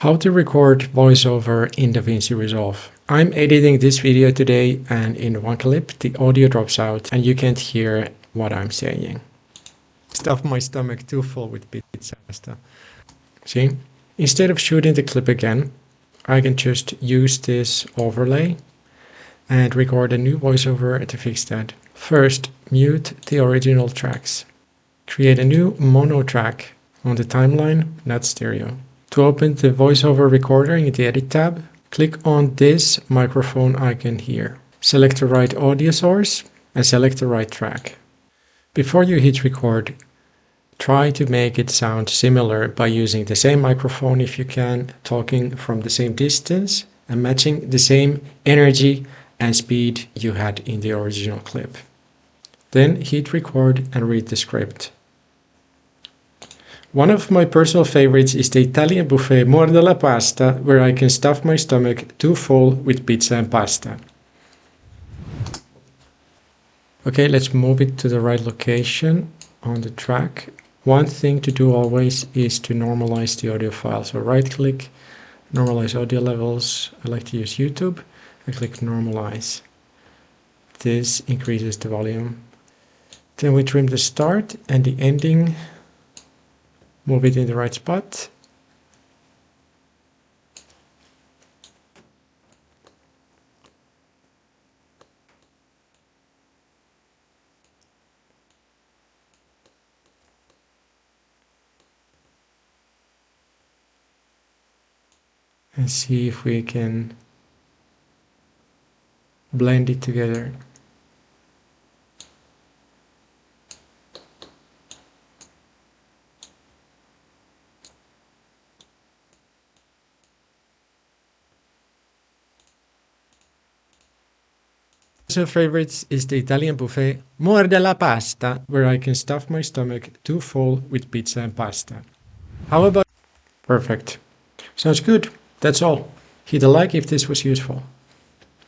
How to record voiceover in DaVinci Resolve. I'm editing this video today, and in one clip the audio drops out and you can't hear what I'm saying. Stuff my stomach too full with pizza pasta. See? Instead of shooting the clip again, I can just use this overlay and record a new voiceover to fix that. First, mute the original tracks. Create a new mono track on the timeline, not stereo. To open the voiceover recorder in the Edit tab, click on this microphone icon here. Select the right audio source and select the right track. Before you hit record, try to make it sound similar by using the same microphone if you can, talking from the same distance and matching the same energy and speed you had in the original clip. Then hit record and read the script. One of my personal favorites is the Italian buffet Morda la Pasta, where I can stuff my stomach too full with pizza and pasta. Okay, let's move it to the right location on the track. One thing to do always is to normalize the audio file. So right click, normalize audio levels. I like to use YouTube. I click normalize. This increases the volume. Then we trim the start and the ending. Move it in the right spot. And see if we can blend it together. My favorites is the Italian buffet Morda la Pasta, where I can stuff my stomach too full with pizza and pasta. How about... Perfect. Sounds good. That's all. Hit a like if this was useful.